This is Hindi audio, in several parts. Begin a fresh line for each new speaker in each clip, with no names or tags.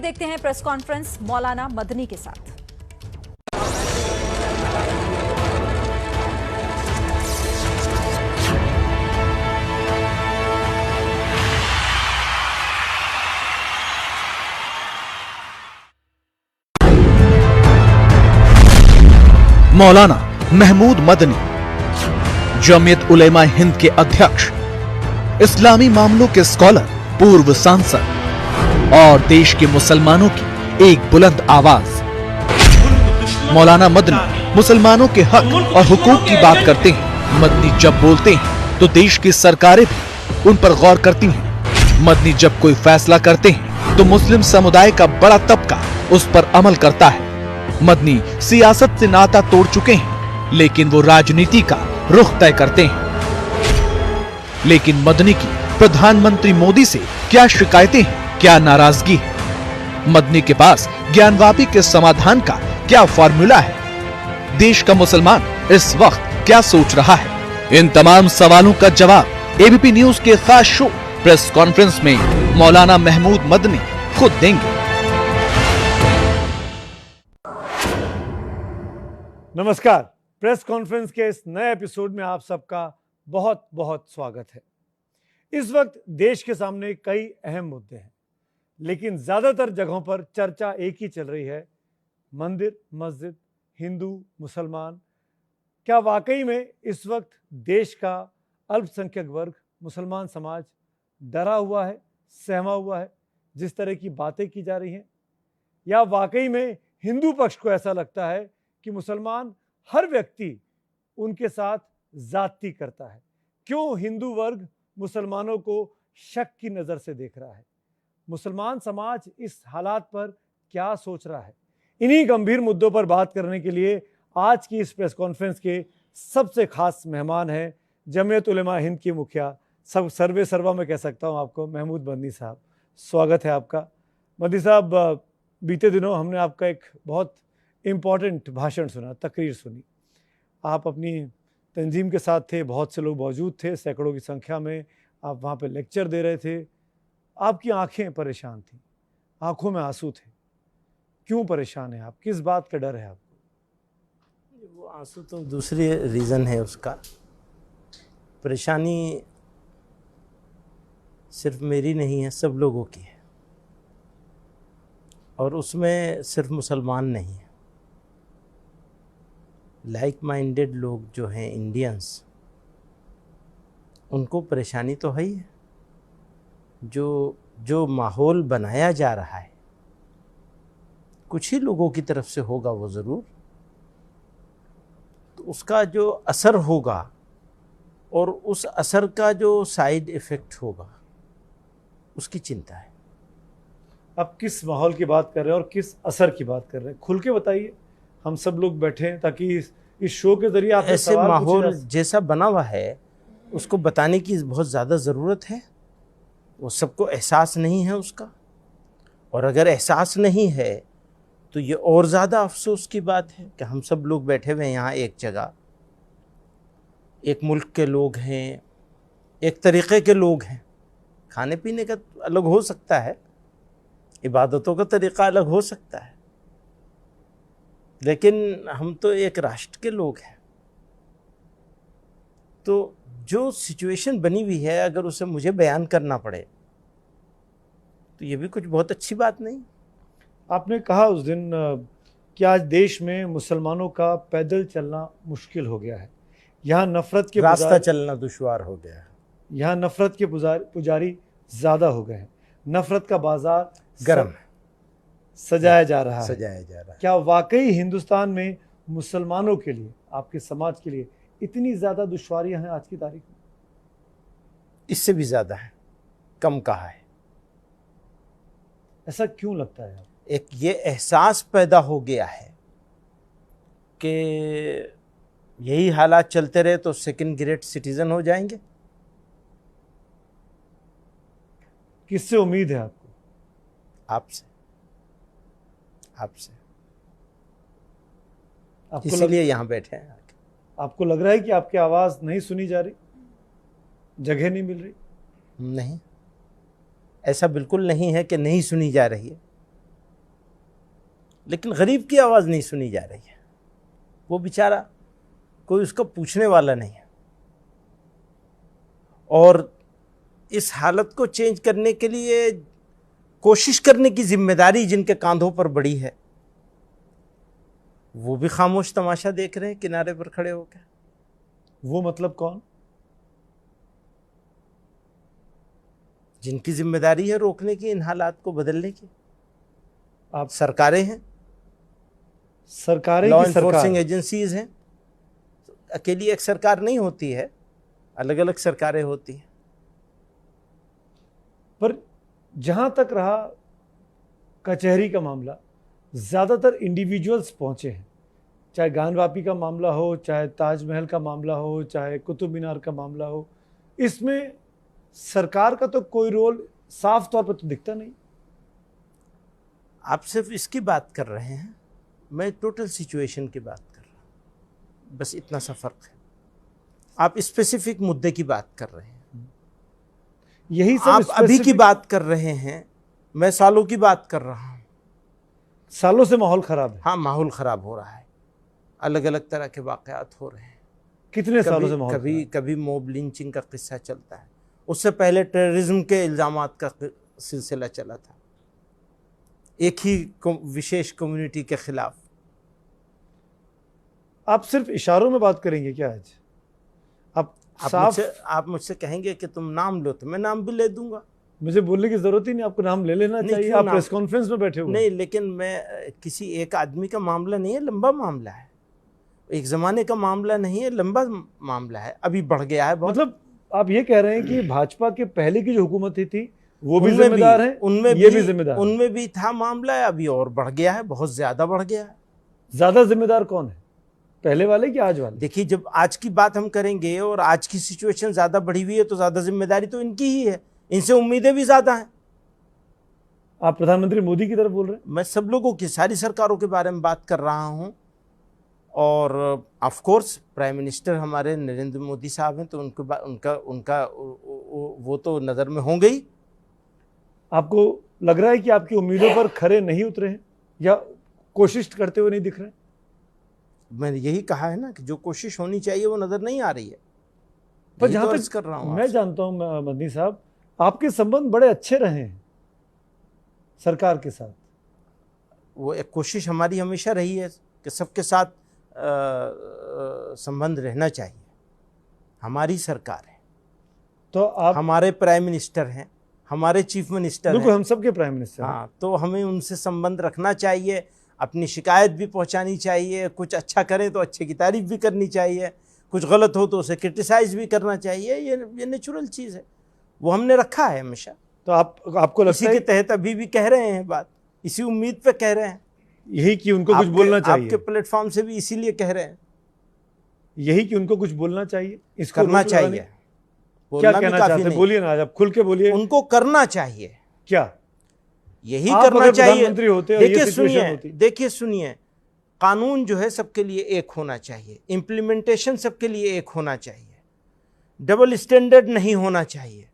आइए देखते हैं प्रेस कॉन्फ्रेंस मौलाना मदनी के साथ।
मौलाना महमूद मदनी, जमीयत उलेमा हिंद के अध्यक्ष, इस्लामी मामलों के स्कॉलर, पूर्व सांसद और देश के मुसलमानों की एक बुलंद आवाज। मौलाना मदनी मुसलमानों के हक और हुकूक की बात करते हैं। मदनी जब बोलते हैं तो देश की सरकारें भी उन पर गौर करती हैं। मदनी जब कोई फैसला करते हैं तो मुस्लिम समुदाय का बड़ा तबका उस पर अमल करता है। मदनी सियासत से नाता तोड़ चुके हैं, लेकिन वो राजनीति का रुख तय करते हैं। लेकिन मदनी की प्रधानमंत्री मोदी से क्या शिकायतें हैं, क्या नाराजगी है? मदनी के पास ज्ञानवापी के समाधान का क्या फॉर्मूला है? देश का मुसलमान इस वक्त क्या सोच रहा है? इन तमाम सवालों का जवाब एबीपी न्यूज के खास शो प्रेस कॉन्फ्रेंस में मौलाना महमूद मदनी खुद देंगे।
नमस्कार, प्रेस कॉन्फ्रेंस के इस नए एपिसोड में आप सबका बहुत बहुत स्वागत है। इस वक्त देश के सामने कई अहम मुद्दे हैं, लेकिन ज़्यादातर जगहों पर चर्चा एक ही चल रही है, मंदिर, मस्जिद, हिंदू, मुसलमान। क्या वाकई में इस वक्त देश का अल्पसंख्यक वर्ग, मुसलमान समाज डरा हुआ है, सहमा हुआ है जिस तरह की बातें की जा रही हैं? या वाकई में हिंदू पक्ष को ऐसा लगता है कि मुसलमान हर व्यक्ति उनके साथ जाति करता है? क्यों हिंदू वर्ग मुसलमानों को शक की नज़र से देख रहा है? मुसलमान समाज इस हालात पर क्या सोच रहा है? इन्हीं गंभीर मुद्दों पर बात करने के लिए आज की इस प्रेस कॉन्फ्रेंस के सबसे खास मेहमान हैं जमीयत उलेमा हिंद की मुखिया, सब सर्वे सर्वा मैं कह सकता हूं आपको, महमूद मदनी साहब। स्वागत है आपका। मदनी साहब, बीते दिनों हमने आपका एक बहुत इम्पॉर्टेंट भाषण सुना, तकरीर सुनी। आप अपनी तंजीम के साथ थे, बहुत से लोग मौजूद थे, सैकड़ों की संख्या में आप वहाँ पे लेक्चर दे रहे थे। आपकी आंखें परेशान थीं, आंखों में आंसू थे। क्यों परेशान हैं आप? किस बात का डर है आपको?
वो आंसू तो दूसरी रीज़न है उसका। परेशानी सिर्फ मेरी नहीं है, सब लोगों की है, और उसमें सिर्फ मुसलमान नहीं है। लाइक माइंडेड लोग जो हैं, इंडियंस, उनको परेशानी तो है ही है। जो माहौल बनाया जा रहा है कुछ ही लोगों की तरफ से होगा वो ज़रूर, तो उसका जो असर होगा और उस असर का जो साइड इफ़ेक्ट होगा उसकी चिंता है।
आप किस माहौल की बात कर रहे हैं और किस असर की बात कर रहे हैं? खुल के बताइए, हम सब लोग बैठे हैं ताकि इस शो के जरिए आप
ऐसे माहौल जैसा बना हुआ है उसको बताने की बहुत ज़्यादा ज़रूरत है। वो सबको एहसास नहीं है उसका, और अगर एहसास नहीं है तो ये और ज़्यादा अफसोस की बात है कि हम सब लोग बैठे हुए हैं यहाँ एक जगह, एक मुल्क के लोग हैं, एक तरीक़े के लोग हैं। खाने पीने का अलग हो सकता है, इबादतों का तरीक़ा अलग हो सकता है, लेकिन हम तो एक राष्ट्र के लोग हैं। तो जो सिचुएशन बनी हुई है, अगर उसे मुझे बयान करना पड़े तो ये भी कुछ बहुत अच्छी बात नहीं।
आपने कहा उस दिन कि आज देश में मुसलमानों का पैदल चलना मुश्किल हो गया है, यहाँ नफरत के
रास्ता चलना दुश्वार हो गया है,
यहाँ नफरत के पुजारी ज़्यादा हो गए हैं, नफरत का बाजार
गर्म है,
सजाया जा रहा है। क्या वाकई हिंदुस्तान में मुसलमानों के लिए, आपके समाज के लिए इतनी ज़्यादा दुश्वारियां हैं आज की तारीख में?
इससे भी ज़्यादा है, कम कहा है।
ऐसा क्यों लगता है?
एक ये एहसास पैदा हो गया है कि यही हालात चलते रहे तो सेकंड ग्रेड सिटीजन हो जाएंगे।
किससे उम्मीद है आपको?
आपसे इसीलिए यहाँ बैठे हैं।
आपको लग रहा है कि आपकी आवाज़ नहीं सुनी जा रही, जगह नहीं मिल रही?
नहीं, ऐसा बिल्कुल नहीं है कि नहीं सुनी जा रही है। लेकिन गरीब की आवाज़ नहीं सुनी जा रही है। वो बेचारा, कोई उसका पूछने वाला नहीं है। और इस हालत को चेंज करने के लिए कोशिश करने की जिम्मेदारी जिनके कांधों पर बड़ी है, वो भी खामोश तमाशा देख रहे हैं किनारे पर खड़े होकर।
वो मतलब कौन?
जिनकी जिम्मेदारी है रोकने की, इन हालात को बदलने की।
आप
सरकारें हैं,
सरकारें
लॉ
की सरकार
एनफोर्सिंग एजेंसीज हैं। अकेली एक सरकार नहीं होती है, अलग अलग सरकारें होती हैं।
पर जहां तक रहा कचहरी का मामला, ज़्यादातर इंडिविजुअल्स पहुंचे हैं। चाहे गानवापी का मामला हो, चाहे ताजमहल का मामला हो, चाहे कुतुब मीनार का मामला हो, इसमें सरकार का तो कोई रोल साफ तौर पर तो दिखता नहीं।
आप सिर्फ इसकी बात कर रहे हैं, मैं टोटल सिचुएशन की बात कर रहा हूँ, बस इतना सा फ़र्क है। आप स्पेसिफिक मुद्दे की बात कर रहे हैं,
यही सब
आप अभी की
specific-
बात कर रहे हैं, मैं सालों की बात कर रहा हूँ।
सालों से माहौल खराब है।
हाँ, माहौल ख़राब हो रहा है, अलग अलग तरह के वाक़यात हो रहे हैं।
कितने सालों से
कभी
माहौल
कभी
खराब है?
कभी मॉब लिंचिंग का किस्सा चलता है, उससे पहले टेररिज्म के इल्ज़ामात का सिलसिला चला था, एक ही विशेष कम्युनिटी के खिलाफ।
आप सिर्फ इशारों में बात करेंगे क्या आज?
आप मुझसे कहेंगे कि तुम नाम लो, तो मैं नाम भी ले दूंगा।
मुझे बोलने की जरूरत ही नहीं, आपको नाम ले लेना
नहीं,
चाहिए।
क्यों
आप
नाम?
प्रेस कॉन्फ्रेंस में बैठे हुए हैं।
नहीं, लेकिन मैं किसी एक आदमी का मामला नहीं है, लंबा मामला है। एक ज़माने का मामला नहीं है, लंबा मामला है, अभी बढ़ गया है बहुत।
मतलब आप ये कह रहे हैं कि भाजपा के पहले की जो हुकूमत थी वो भी
उनमें
जिम्मेदार है,
उनमें
ये भी जिम्मेदार है।
उनमें भी था मामला, अभी और बढ़ गया है, बहुत ज़्यादा बढ़ गया है।
ज्यादा जिम्मेदार कौन है, पहले वाले कि आज वाले?
देखिए, जब आज की बात हम करेंगे और आज की सिचुएशन ज़्यादा बढ़ी हुई है, तो ज़्यादा जिम्मेदारी तो इनकी ही है, इनसे उम्मीदें भी ज़्यादा हैं।
आप प्रधानमंत्री मोदी की तरफ बोल रहे हैं?
मैं सब लोगों की, सारी सरकारों के बारे में बात कर रहा हूँ। और ऑफ कोर्स प्राइम मिनिस्टर हमारे नरेंद्र मोदी साहब हैं, तो उनका वो तो नज़र में होंगे ही।
आपको लग रहा है कि आपकी उम्मीदों पर खरे नहीं उतरे हैं या कोशिश करते हुए नहीं दिख रहे हैं?
मैंने यही कहा है ना कि जो कोशिश होनी चाहिए वो नज़र नहीं आ रही है।
पर
यही
जहां
तो
तक
अर्ज कर रहा हूँ
मैं
आपसे।
जानता हूं मदनी साहब, आपके संबंध बड़े अच्छे रहे हैं सरकार के साथ।
वो एक कोशिश हमारी हमेशा रही है कि सबके साथ संबंध रहना चाहिए। हमारी सरकार है,
तो आप
हमारे प्राइम मिनिस्टर हैं, हमारे चीफ मिनिस्टर
बिल्कुल
हैं।
हम सबके प्राइम मिनिस्टर हैं।
हाँ, तो हमें उनसे संबंध रखना चाहिए, अपनी शिकायत भी पहुंचानी चाहिए, कुछ अच्छा करें तो अच्छे की तारीफ भी करनी चाहिए, कुछ गलत हो तो उसे क्रिटिसाइज भी करना चाहिए। ये नेचुरल चीज़ है, वो हमने रखा है हमेशा।
तो आपको
इसी
लगता
के
है
तहत अभी भी कह रहे हैं बात, इसी उम्मीद पे कह रहे हैं।
यही कि उनको कुछ बोलना चाहिए?
आपके प्लेटफॉर्म से भी इसीलिए कह रहे हैं,
यही कि उनको कुछ बोलना चाहिए, इसको
करना
रोक लगाने-
चाहिए।
क्या
बोलना भी
कहना
काफी
चाहते हैं?
नहीं,
बोलिए ना, आज आप खुल के बोलिए।
उनको करना चाहिए,
क्या
यही
आप
करना
अगर
चाहिए।
प्रधानमंत्री होते और ये
देखिए
सिचुएशन
सुनिए,
होती?
देखिए सुनिए, कानून जो है सबके लिए एक होना चाहिए, इम्प्लीमेंटेशन सबके लिए एक होना चाहिए, डबल स्टैंडर्ड नहीं होना चाहिए।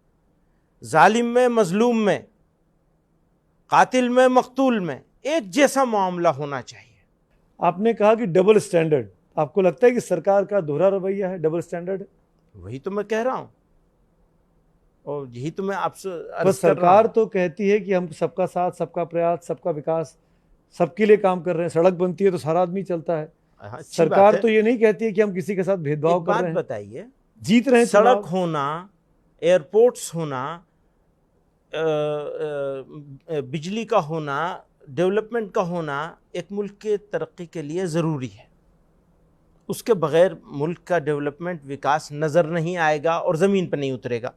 जालिम में, मजलूम में, कातिल में, मकतूल में एक जैसा मामला होना चाहिए।
आपने कहा कि डबल स्टैंडर्ड, आपको लगता है कि सरकार का दोहरा रवैया है, डबल स्टैंडर्ड है?
वही तो मैं कह रहा हूं, और यही तो मैं आपसे
पर
अर्ज कर रहा
सरकार
हूं।
तो कहती है कि हम सबका साथ, सबका प्रयास, सबका विकास, सबके लिए काम कर रहे हैं। सड़क बनती है तो सारा आदमी चलता है।
हाँ, अच्छी
सरकार
बात है।
तो ये नहीं कहती है कि हम किसी के साथ भेदभाव
एक
कर
बात
रहे हैं।
बताइए,
जीत रहे हैं
सड़क
चुनाव।
होना, एयरपोर्ट्स होना, बिजली का होना, डेवलपमेंट का होना एक मुल्क के तरक्की के लिए ज़रूरी है। उसके बगैर मुल्क का डेवलपमेंट, विकास नज़र नहीं आएगा और ज़मीन पर नहीं उतरेगा।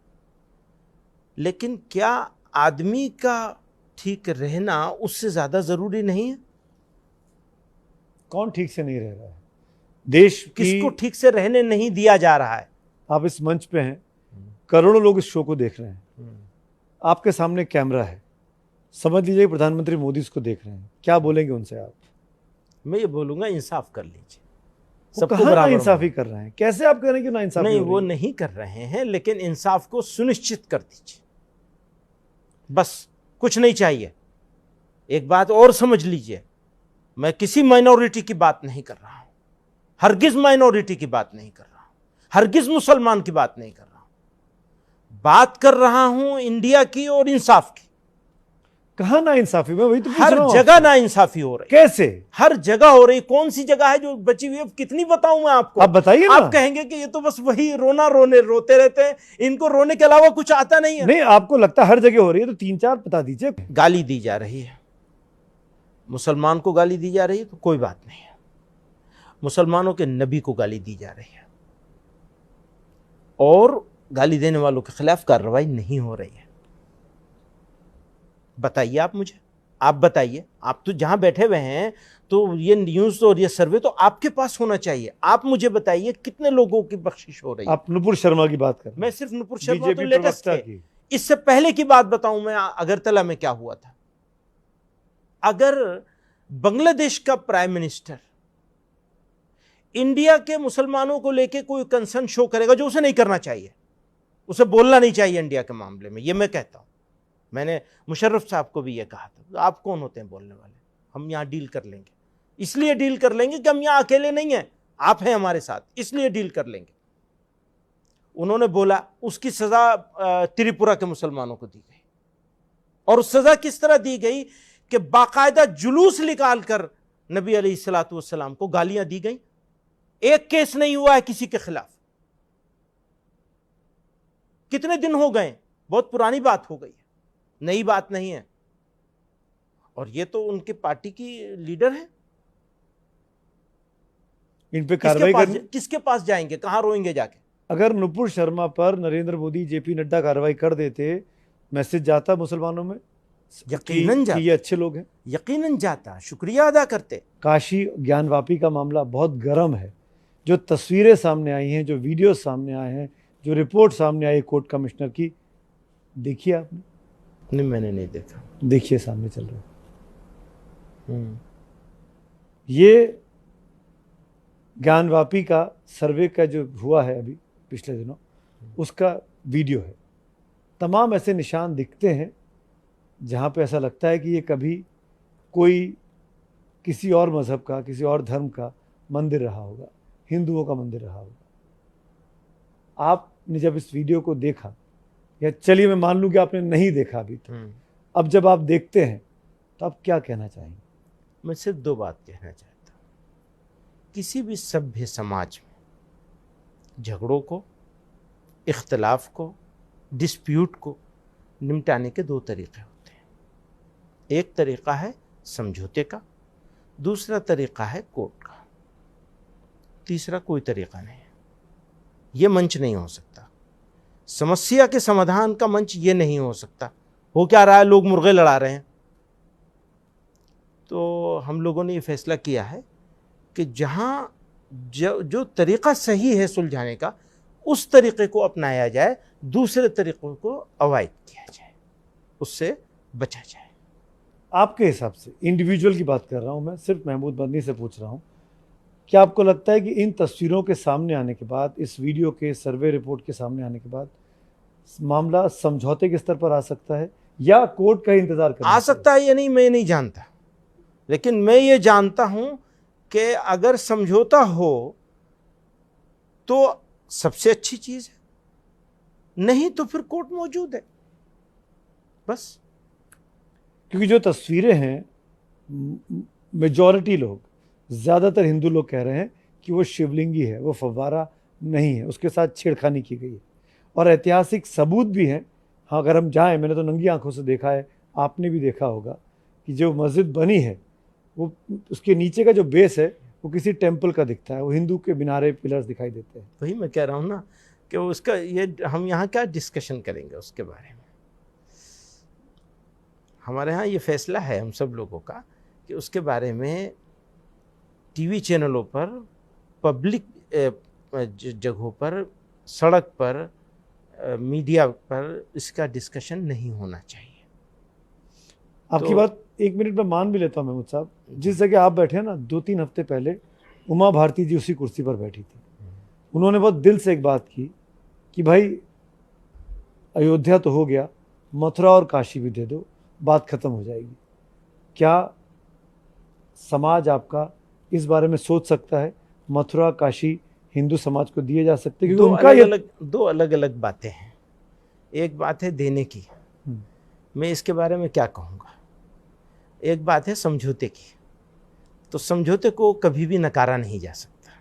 लेकिन क्या आदमी का ठीक रहना उससे ज़्यादा ज़रूरी नहीं है?
कौन ठीक से नहीं रह रहा है? देश
किसको
की,
ठीक से रहने नहीं दिया जा रहा है?
आप इस मंच पे हैं, करोड़ों लोग इस शो को देख रहे हैं, आपके सामने कैमरा है, समझ लीजिए प्रधानमंत्री मोदी इसको देख रहे हैं, क्या बोलेंगे उनसे आप?
मैं ये बोलूँगा, इंसाफ कर लीजिए।
वो
सबको
कहाँ
बराबर
इंसाफी कर रहे हैं? कैसे आप कह रहे हैं कि ना इंसाफी
नहीं,
हो रही
वो
है?
नहीं कर रहे हैं, लेकिन इंसाफ को सुनिश्चित कर दीजिए, बस कुछ नहीं चाहिए। एक बात और समझ लीजिए, मैं किसी माइनॉरिटी की बात नहीं कर रहा हूं, हरगिज माइनॉरिटी की बात नहीं कर रहा हूं, हरगिज मुसलमान की बात नहीं कर रहा हूं, बात कर रहा हूं इंडिया की और इंसाफ की।
कहां ना इंसाफी, मैं वही तो पूछ
हर
रहा हूं
जगह
आपसे।
ना इंसाफी हो रही,
कैसे?
हर जगह हो रही। कौन सी जगह है जो बची हुई है? कितनी बताऊं मैं आपको?
आप बताइए ना।
आप कहेंगे कि ये तो बस वही रोते रहते हैं, इनको रोने के अलावा कुछ आता नहीं है।
नहीं, आपको लगता है हर जगह हो रही है तो 3-4 बता दीजिए।
गाली दी जा रही है, मुसलमान को गाली दी जा रही है तो कोई बात नहीं है, मुसलमानों के नबी को गाली दी जा रही है और गाली देने वालों के खिलाफ कार्रवाई नहीं हो रही है। बताइए आप मुझे, आप बताइए, आप तो जहां बैठे हुए हैं तो ये न्यूज और ये सर्वे तो आपके पास होना चाहिए। आप मुझे बताइए कितने लोगों की बख्शिश हो रही है?
आप नुपुर शर्मा की बात कर रहे हैं।
मैं सिर्फ नुपुर शर्मा तो
बीजेपी
लेटेस्ट
प्रवक्ता
है।
की।
इससे पहले की बात बताऊं मैं, अगरतला में क्या हुआ था। अगर बांग्लादेश का प्राइम मिनिस्टर इंडिया के मुसलमानों को लेकर कोई कंसर्न शो करेगा, जो उसे नहीं करना चाहिए, उसे बोलना नहीं चाहिए इंडिया के मामले में, यह मैं कहता हूं। मैंने मुशर्रफ साहब को भी यह कहा था, आप कौन होते हैं बोलने वाले, हम यहां डील कर लेंगे। इसलिए डील कर लेंगे कि हम यहां अकेले नहीं हैं, आप हैं हमारे साथ, इसलिए डील कर लेंगे। उन्होंने बोला, उसकी सजा त्रिपुरा के मुसलमानों को दी गई। और उस सजा किस तरह दी गई कि बाकायदा जुलूस निकाल कर नबी अलैहिस्सलातु वस्सलाम को गालियां दी गई। एक केस नहीं हुआ है किसी के खिलाफ। कितने दिन हो गए, बहुत पुरानी बात हो गई है, नई बात नहीं है। और ये तो उनके पार्टी की लीडर है,
इन पे कार्रवाई करनी।
किसके पास जाएंगे, कहां रोएंगे जाके?
अगर नुपुर शर्मा पर नरेंद्र मोदी, जेपी नड्डा कार्रवाई कर देते, मैसेज जाता मुसलमानों में
यकीनन
कि ये अच्छे लोग हैं।
यकीनन जाता, शुक्रिया अदा करते।
काशी ज्ञानवापी का मामला बहुत गर्म है। जो तस्वीरें सामने आई हैं, जो वीडियो सामने आए हैं, जो रिपोर्ट सामने आई कोर्ट कमिश्नर की, देखिए आपने?
नहीं, मैंने नहीं देखा।
देखिए सामने चल रहा है। ये ज्ञानवापी का सर्वे का जो हुआ है अभी पिछले दिनों, उसका वीडियो है। तमाम ऐसे निशान दिखते हैं जहाँ पे ऐसा लगता है कि ये कभी कोई किसी और मज़हब का, किसी और धर्म का मंदिर रहा होगा, हिंदुओं का मंदिर रहा होगा। आपने जब इस वीडियो को देखा, या चलिए मैं मान लूँ कि आपने नहीं देखा अभी तक, अब जब आप देखते हैं तो आप क्या कहना चाहेंगे?
मैं सिर्फ दो बात कहना चाहता हूँ। किसी भी सभ्य समाज में झगड़ों को, इख्तलाफ को, डिस्प्यूट को निपटाने के दो तरीके होते हैं। एक तरीका है समझौते का, दूसरा तरीका है कोर्ट का, तीसरा कोई तरीका नहीं है। ये मंच नहीं हो सकता, समस्या के समाधान का मंच ये नहीं हो सकता। हो क्या रहा है, लोग मुर्गे लड़ा रहे हैं। तो हम लोगों ने ये फैसला किया है कि जहाँ जो तरीका सही है सुलझाने का, उस तरीके को अपनाया जाए, दूसरे तरीक़ों को अवॉइड किया जाए, उससे बचा जाए।
आपके हिसाब से, इंडिविजुअल की बात कर रहा हूँ मैं, सिर्फ महमूद मदनी से पूछ रहा हूँ, क्या आपको लगता है कि इन तस्वीरों के सामने आने के बाद, इस वीडियो के सर्वे रिपोर्ट के सामने आने के बाद मामला समझौते के स्तर पर आ सकता है, या कोर्ट का इंतजार करना
आ सकता है या नहीं मैं नहीं जानता, लेकिन मैं ये जानता हूं कि अगर समझौता हो तो सबसे अच्छी चीज है, नहीं तो फिर कोर्ट मौजूद है बस।
क्योंकि जो तस्वीरें हैं, मेजॉरिटी लोग, ज़्यादातर हिंदू लोग कह रहे हैं कि वो शिवलिंगी है, वो फव्वारा नहीं है, उसके साथ छेड़खानी की गई है। और ऐतिहासिक सबूत भी हैं। हाँ, अगर हम जाएं, मैंने तो नंगी आंखों से देखा है, आपने भी देखा होगा कि जो मस्जिद बनी है, वो उसके नीचे का जो बेस है वो किसी टेम्पल का दिखता है, वो हिंदू के मिनारे, पिलर्स दिखाई देते हैं।
वही मैं कह रहा हूँ ना कि उसका ये हम यहाँ क्या डिस्कशन करेंगे उसके बारे में। हमारे यहाँ ये फैसला है हम सब लोगों का कि उसके बारे में टीवी चैनलों पर, पब्लिक जगहों पर, सड़क पर, मीडिया पर इसका डिस्कशन नहीं होना चाहिए।
आपकी बात एक मिनट में मान भी लेता हूँ महमूद साहब। जिस जगह आप बैठे हैं ना, 2-3 हफ्ते पहले उमा भारती जी उसी कुर्सी पर बैठी थी। उन्होंने बहुत दिल से एक बात की कि भाई अयोध्या तो हो गया, मथुरा और काशी भी दे दो, बात खत्म हो जाएगी। क्या समाज आपका इस बारे में सोच सकता है? मथुरा काशी हिंदू समाज को दिए जा सकते हैं? क्योंकि उनका
दो अलग अलग बातें हैं। एक बात है देने की, मैं इसके बारे में क्या कहूँगा। एक बात है समझौते की, तो समझौते को कभी भी नकारा नहीं जा सकता।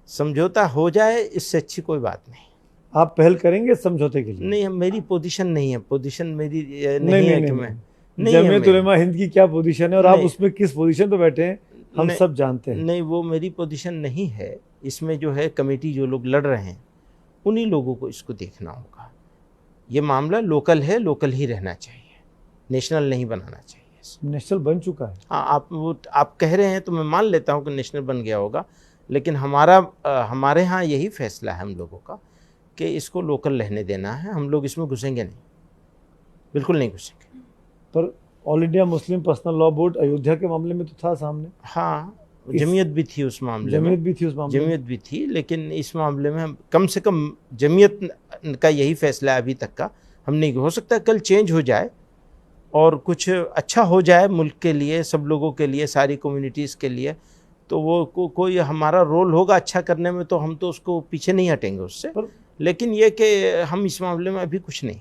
समझौता हो जाए, इससे अच्छी कोई बात नहीं।
आप पहल करेंगे समझौते के लिए?
नहीं, मेरी पोजीशन नहीं है, पोजीशन मेरी नहीं है कि मैं नहीं।
जमीयत उलेमा हिंद की क्या पोजीशन है और आप उसमें किस पोजीशन पे बैठे हैं हम सब जानते हैं।
नहीं, वो मेरी पोजीशन नहीं है। इसमें जो है कमेटी जो लोग लड़ रहे हैं उन्हीं लोगों को इसको देखना होगा। ये मामला लोकल है, लोकल ही रहना चाहिए, नेशनल नहीं बनाना चाहिए।
नेशनल बन चुका है।
हाँ, आप कह रहे हैं तो मैं मान लेता हूँ कि नेशनल बन गया होगा, लेकिन हमारे यहाँ यही फैसला है हम लोगों का कि इसको लोकल रहने देना है। हम लोग इसमें घुसेंगे नहीं, बिल्कुल नहीं घुसेंगे।
पर all India Muslim personal law board Ayodhya के मामले में तो था सामने।
हाँ, जमीयत भी थी उस मामले में, जमीयत भी थी, लेकिन इस मामले में हम कम से कम जमीयत का यही फैसला है अभी तक का। हम नहीं, हो सकता है कल चेंज हो जाए और कुछ अच्छा हो जाए मुल्क के लिए, सब लोगों के लिए, सारी कम्युनिटीज़ के लिए, तो वो कोई हमारा रोल होगा अच्छा करने में, तो हम तो उसको पीछे नहीं हटेंगे उससे। लेकिन ये कि हम इस मामले में अभी कुछ नहीं।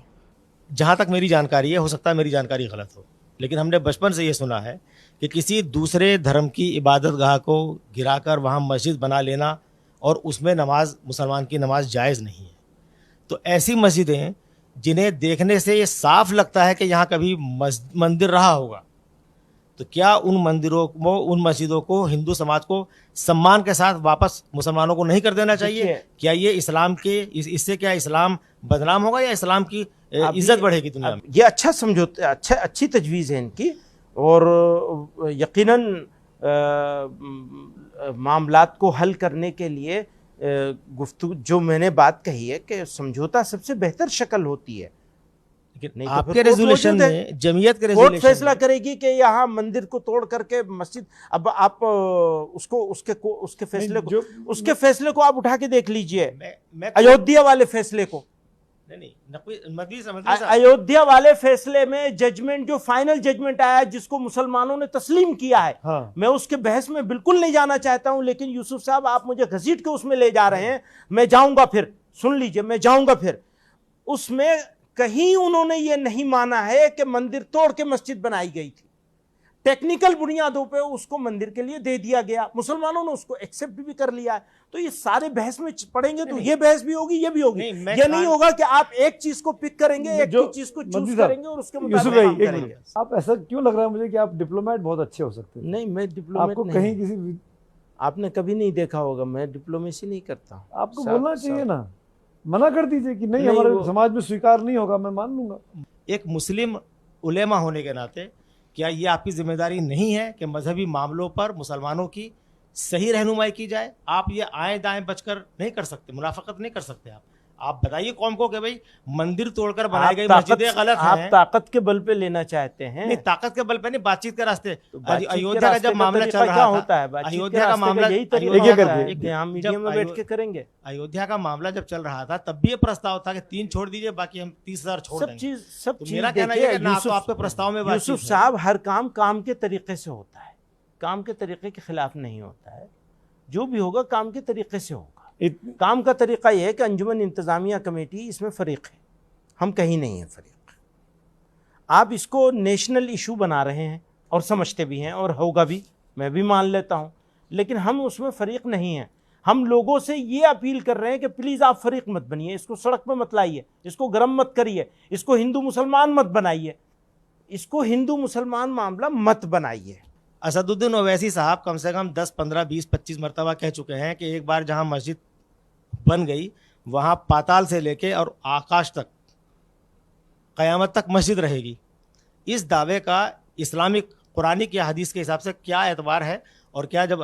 जहाँ तक मेरी जानकारी है, हो सकता है मेरी जानकारी गलत हो, लेकिन हमने बचपन से ये सुना है कि किसी दूसरे धर्म की इबादत गाह को गिराकर वहाँ मस्जिद बना लेना और उसमें नमाज, मुसलमान की नमाज जायज़ नहीं है। तो ऐसी मस्जिदें जिन्हें देखने से ये साफ लगता है कि यहाँ कभी मंदिर रहा होगा, तो क्या उन मंदिरों को, उन मस्जिदों को हिंदू समाज को सम्मान के साथ वापस मुसलमानों को नहीं कर देना चाहिए? क्या ये इस्लाम के इससे क्या इस्लाम बदनाम होगा या इस्लाम की इज्जत बढ़ेगी दुनिया में?
ये अच्छा समझौता, अच्छी तजवीज़ है इनकी, और यकीनन मामलात को हल करने के लिए गुफ्तगू जो मैंने बात कही है कि समझौता सबसे बेहतर शक्ल होती है।
नहीं, आपके रेजोल्यूशन में, जमीयत के
कोर्ट फैसला करेगी कि यहाँ मंदिर को तोड़ करके मस्जिद, अब आप उसके फैसले को आप उठा के देख लीजिए, अयोध्या वाले फैसले को। अयोध्या वाले फैसले में जजमेंट, जो फाइनल जजमेंट आया जिसको मुसलमानों ने तस्लीम किया है, हाँ। मैं उसके बहस में बिल्कुल नहीं जाना चाहता हूं, लेकिन यूसुफ साहब आप मुझे घसीट के उसमें ले जा रहे हैं। मैं जाऊंगा, फिर सुन लीजिए, मैं जाऊंगा फिर उसमें। कहीं उन्होंने ये नहीं माना है कि मंदिर तोड़ के मस्जिद बनाई गई थी। टेक्निकल बुनियादों पे उसको मंदिर के लिए दे दिया गया, मुसलमानों ने उसको एक्सेप्ट भी कर लिया है। तो ये सारे बहस में पढ़ेंगे तो ये बहस भी होगी, ये भी होगी। ये नहीं होगा कि आप एक चीज को पिक करेंगे, एक चीज को चूज करेंगे और उसके मुताबिक काम करेंगे।
आप ऐसा क्यों लग रहा है मुझे कि आप डिप्लोमेट बहुत अच्छे हो सकते हैं?
नहीं, मैं डिप्लोमेट
आपको कहीं किसी,
आपने कभी नहीं देखा होगा, मैं डिप्लोमेसी नहीं करता।
आपको बोलना चाहिए ना, मना कर दीजिए कि नहीं हमारे समाज में स्वीकार नहीं होगा, मैं मान लूंगा।
एक मुस्लिम उलेमा होने के नाते क्या ये आपकी जिम्मेदारी नहीं है कि मजहबी मामलों पर मुसलमानों की सही रहनुमाई की जाए? आप ये आए दाएं बचकर नहीं कर सकते, मुनाफकत नहीं कर सकते। आप बताइए कौम को कि भाई मंदिर तोड़कर बनाई गई मस्जिदें गलत हैं।
आप ताकत के बल पे लेना चाहते हैं?
नहीं, ताकत के बल पे नहीं, बातचीत के रास्ते। अयोध्या का जब मामला चल रहा
होता है,
अयोध्या का मामला
यही तरीका मीडिया में बैठ के करेंगे।
अयोध्या का मामला जब चल रहा था तब भी ये प्रस्ताव था कि 3 छोड़ दीजिए, बाकी हम 30,000 छोड़ देंगे।
सब चीज
मेरा कहना है ना, तो आपके प्रस्ताव में
यूसुफ साहब, हर काम के तरीके से होता है, काम के तरीके के खिलाफ नहीं होता है। जो भी होगा काम के तरीके से होगा। काम का तरीका यह है कि अंजुमन इंतजामिया कमेटी इसमें फरीक है, हम कहीं नहीं है फरीक। आप इसको नेशनल इशू बना रहे हैं और समझते भी हैं, और होगा भी, मैं भी मान लेता हूं, लेकिन हम उसमें फरीक नहीं हैं। हम लोगों से ये अपील कर रहे हैं कि प्लीज़ आप फरीक मत बनिए, इसको सड़क पर मत लाइए, इसको गर्म मत करिए, इसको हिंदू मुसलमान मत बनाइए, इसको हिंदू मुसलमान मामला मत बनाइए।
असदुद्दीन ओवैसी साहब कम से कम 10, 15, 20, 25 मरतबा कह चुके हैं कि एक बार जहां मस्जिद बन गई वहां पाताल से लेके और आकाश तक, क़यामत तक मस्जिद रहेगी। इस दावे का इस्लामिक कुरानिक या हदीस के हिसाब से क्या एतबार है? और क्या जब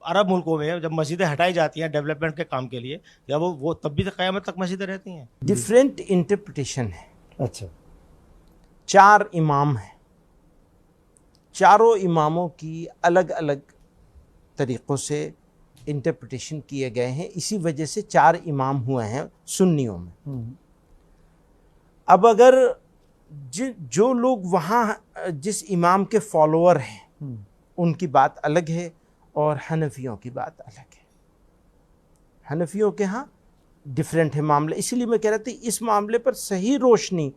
अरब मुल्कों में जब मस्जिदें हटाई जाती हैं डेवलपमेंट के काम के लिए, या वो तब भी क़यामत तक मस्जिदें रहती हैं?
डिफरेंट इंटरप्रिटेशन है।
अच्छा,
4 इमाम हैं, चारों इमामों की अलग अलग तरीक़ों से इंटरप्रिटेशन किए गए हैं। इसी वजह से 4 इमाम हुए हैं सुन्नियों में। अब अगर जो लोग वहाँ जिस इमाम के फॉलोअर हैं उनकी बात अलग है और हनफियों की बात अलग है। हनफियों के यहाँ डिफरेंट है मामले, इसीलिए मैं कह रहा था इस मामले पर सही रोशनी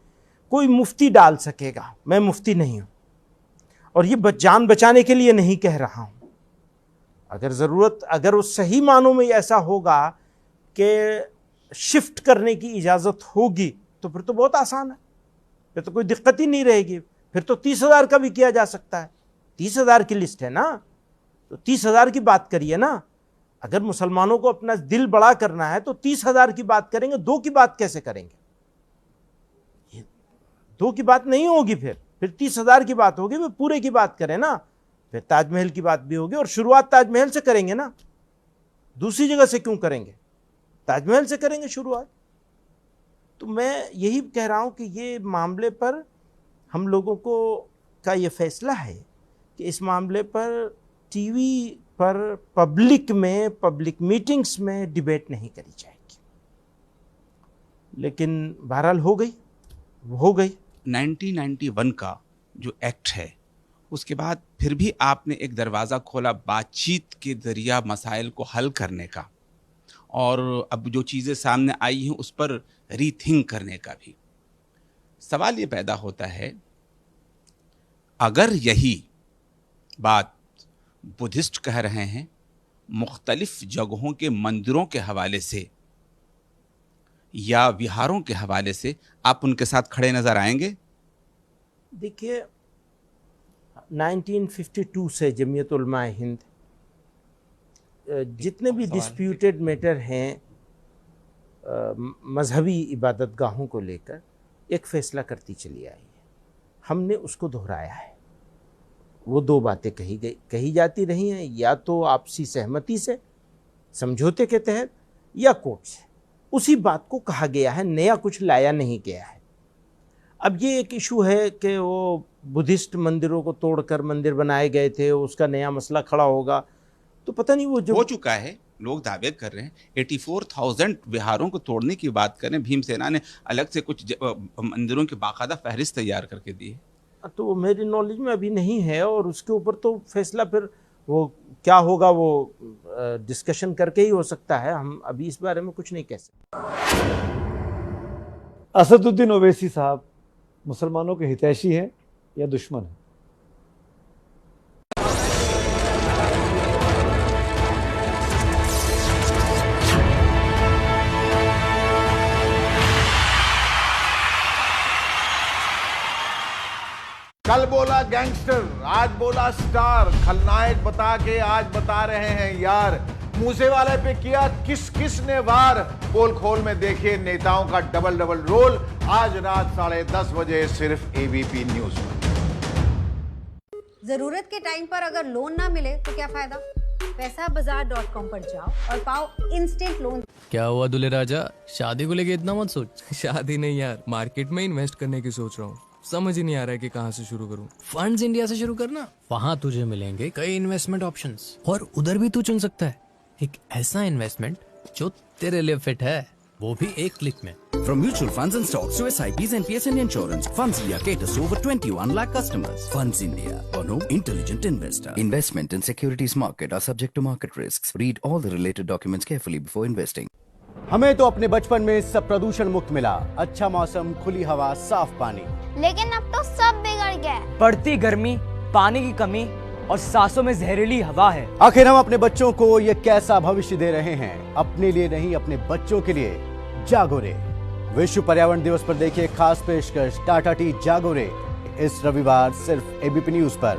कोई मुफ्ती डाल सकेगा। मैं मुफ्ती नहीं हूँ और ये जान बचाने के लिए नहीं कह रहा हूँ। अगर उस सही मानों में ऐसा होगा कि शिफ्ट करने की इजाज़त होगी तो फिर तो बहुत आसान है, फिर तो कोई दिक्कत ही नहीं रहेगी। फिर तो 30,000 का भी किया जा सकता है। 30,000 की लिस्ट है ना, तो 30,000 की बात करिए ना। अगर मुसलमानों को अपना दिल बड़ा करना है तो 30,000 की बात करेंगे, 2 की बात कैसे करेंगे? ये 2 की बात नहीं होगी, फिर 30,000 की बात होगी। वे पूरे की बात करें ना, फिर ताजमहल की बात भी होगी और शुरुआत ताजमहल से करेंगे ना, दूसरी जगह से क्यों करेंगे? ताजमहल से करेंगे शुरुआत। तो मैं यही कह रहा हूं कि ये मामले पर हम लोगों को का ये फैसला है कि इस मामले पर टीवी पर पब्लिक मीटिंग्स में डिबेट नहीं करी जाएगी। लेकिन बहरहाल हो गई।
1991 का जो एक्ट है उसके बाद फिर भी आपने एक दरवाज़ा खोला बातचीत के ज़रिया मसाइल को हल करने का, और अब जो चीज़ें सामने आई हैं उस पर रीथिंक करने का भी। सवाल ये पैदा होता है, अगर यही बात बुद्धिस्ट कह रहे हैं मुख्तलिफ जगहों के मंदिरों के हवाले से या विहारों के हवाले से, आप उनके साथ खड़े नज़र आएंगे?
देखिए, 1952 से जमीयत उलमा हिंद जितने भी डिस्प्यूटेड मैटर हैं मजहबी इबादत गाहों को लेकर एक फ़ैसला करती चली आई है। हमने उसको दोहराया है। वो 2 बातें कही जाती रही हैं, या तो आपसी सहमति से समझौते के तहत या कोर्ट से। उसी बात को कहा गया है, नया कुछ लाया नहीं गया है। अब ये एक इशू है कि वो बुद्धिस्ट मंदिरों को तोड़कर मंदिर बनाए गए थे, उसका नया मसला खड़ा होगा, तो पता नहीं वो जो
हो चुका है। लोग दावे कर रहे हैं 84,000 विहारों को तोड़ने की बात करें। भीमसेना ने अलग से कुछ मंदिरों की बाकायदा फहरिस्त तैयार करके दी है।
तो मेरी नॉलेज में अभी नहीं है, और उसके ऊपर तो फैसला फिर वो क्या होगा वो डिस्कशन करके ही हो सकता है। हम अभी इस बारे में कुछ नहीं कह सकते।
असदुद्दीन ओवैसी साहब मुसलमानों के हितैषी हैं या दुश्मन हैं?
कल बोला गैंगस्टर, आज बोला स्टार, खलनायक बता के आज बता रहे हैं यार। मूसेवाले पे किया किस किस ने वार, पोल खोल में देखिए नेताओं का डबल रोल। आज रात 10:30 बजे सिर्फ एबीपी न्यूज पर।
जरूरत के टाइम पर अगर लोन ना मिले तो क्या फायदा? पैसाबाजार.com पर जाओ और पाओ इंस्टेंट लोन।
क्या हुआ दूल्हे राजा, शादी को लेके इतना मत सोच। शादी नहीं यार, मार्केट में इन्वेस्ट करने की सोच रहा हूँ। समझ ही नहीं आ रहा है कि कहाँ से शुरू करूँ। फंड्स इंडिया से शुरू करना, वहाँ तुझे मिलेंगे कई इन्वेस्टमेंट ऑप्शंस, और उधर भी तू चुन सकता है एक ऐसा इन्वेस्टमेंट जो तेरे लिए फिट है, वो भी एक क्लिक में।
From mutual funds and stocks to SIPs, NPS and insurance, Funds India caters to over 21 lakh customers. Funds India, one intelligent investor. Investment in securities market are subject to market risks. Read all the related documents carefully before investing.
हमें तो अपने बचपन में सब प्रदूषण मुक्त मिला, अच्छा मौसम, खुली हवा, साफ पानी।
लेकिन अब तो सब बिगड़ गया।
बढ़ती गर्मी, पानी की कमी और सांसों में जहरीली हवा है।
आखिर हम अपने बच्चों को ये कैसा भविष्य दे रहे हैं? अपने लिए नहीं, अपने बच्चों के लिए जागो रे। विश्व पर्यावरण दिवस पर देखिए खास पेशकश टाटा टी जागो रे, इस रविवार सिर्फ एबीपी न्यूज पर।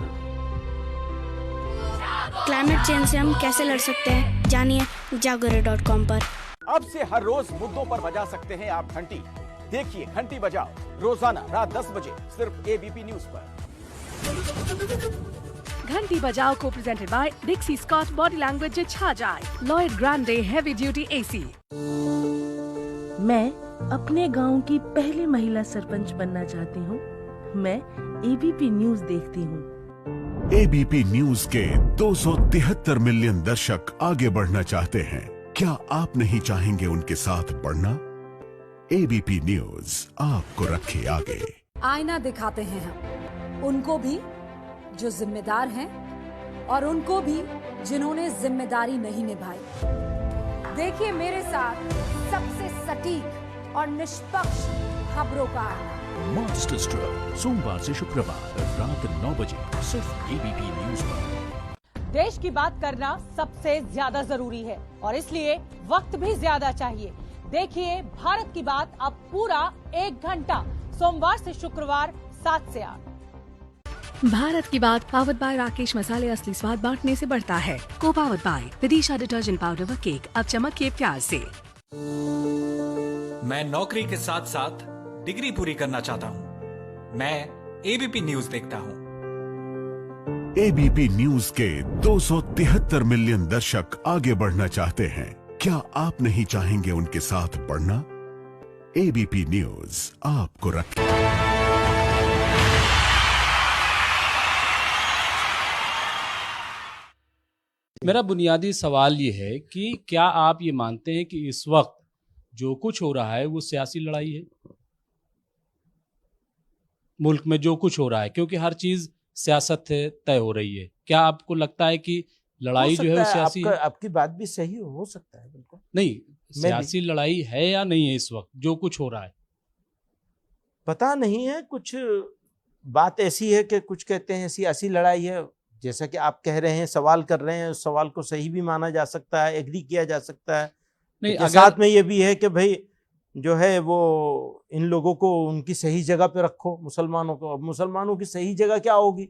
क्लाइमेट चेंज से हम कैसे लड़ सकते हैं, जानिए jagore.com पर।
अब से हर रोज मुद्दों पर बजा सकते हैं आप घंटी। देखिए घंटी बजाओ रोजाना रात 10 बजे सिर्फ एबीपी न्यूज पर।
घंटी बजाओ को presented by Dixcy Scott body language छा जाए, Lloyd Grande heavy duty AC.
मैं अपने गांव की पहली महिला सरपंच बनना चाहती हूँ। मैं एबीपी न्यूज देखती हूँ।
एबीपी न्यूज के 273 मिलियन दर्शक आगे बढ़ना चाहते हैं। क्या आप नहीं चाहेंगे उनके साथ बढ़ना? एबीपी न्यूज आपको रखे आगे।
आईना दिखाते हैं हम उनको भी जो जिम्मेदार हैं और उनको भी जिन्होंने जिम्मेदारी नहीं निभाई। देखिए मेरे साथ सबसे सटीक और निष्पक्ष खबरों का आईना।
मास्टर स्ट्रोक सोमवार से शुक्रवार रात 9 बजे सिर्फ एबीपी न्यूज पर।
देश की बात करना सबसे ज्यादा जरूरी है और इसलिए वक्त भी ज्यादा चाहिए। देखिए भारत की बात अब पूरा 1 घंटा सोमवार से शुक्रवार 7 से 8।
भारत की बात पावर्ड बाय राकेश मसाले असली स्वाद बांटने से बढ़ता है। को powered by Vidisha detergent powder व केक अब चमकिए प्यार से।
मैं नौकरी के साथ साथ डिग्री पूरी करना चाहता हूँ। मैं एबीपी न्यूज देखता हूँ।
एबीपी न्यूज के 273 मिलियन दर्शक आगे बढ़ना चाहते हैं। क्या आप नहीं चाहेंगे उनके साथ बढ़ना? एबीपी न्यूज आपको रखे।
मेरा बुनियादी सवाल ये है कि क्या आप ये मानते हैं कि इस वक्त जो कुछ हो रहा है वो सियासी लड़ाई है? मुल्क में जो कुछ हो रहा है, क्योंकि हर चीज सियासत से तय हो रही है, क्या आपको लगता है कि लड़ाई जो है वो सियासी है?
आपकी बात भी सही हो सकता है, बिल्कुल।
नहीं, सियासी लड़ाई है या नहीं है इस वक्त जो कुछ हो रहा है?
पता नहीं है, कुछ बात ऐसी है कि कुछ कहते हैं सियासी लड़ाई है, जैसा कि आप कह रहे हैं, सवाल कर रहे हैं, उस सवाल को सही भी माना जा सकता है, एग्री किया जा सकता है। नहीं, अगर साथ में ये भी है कि भाई जो है वो इन लोगों को उनकी सही जगह पे रखो, मुसलमानों को। अब मुसलमानों की सही जगह क्या होगी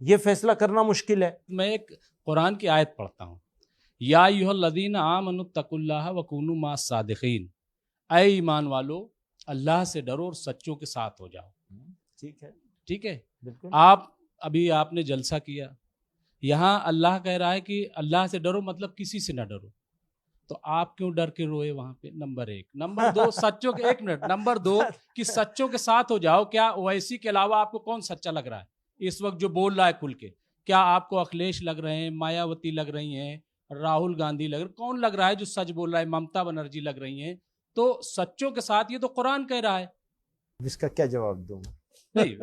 ये फैसला करना मुश्किल है।
मैं एक कुरान की आयत पढ़ता हूँ, या अय्युहल्लज़ीना आमनुत्तकुल्लाह वकूनू मास सादिकीन, ऐ ईमान वालो अल्लाह से डरो और सच्चों के साथ हो जाओ।
ठीक है,
ठीक है।
बिल्कुल।
आप अभी आपने जलसा किया, यहाँ अल्लाह कह रहा है कि अल्लाह से डरो, मतलब किसी से ना डरो, तो आप क्यों डर के रोए वहां पे? नंबर 1। नंबर 2, सच्चों के, 1 मिनट, नंबर 2 कि सच्चों के साथ हो जाओ। क्या ओवैसी के अलावा आपको कौन सच्चा लग रहा है इस वक्त जो बोल रहा है खुल के? क्या आपको अखिलेश लग रहे हैं, मायावती लग रही हैं, राहुल गांधी लग रहे, कौन लग रहा है जो सच बोल रहा है? ममता बनर्जी लग रही हैं। तो सच्चों के साथ, ये तो कुरान कह रहा है।
इसका क्या जवाब दूंगा?
नहीं,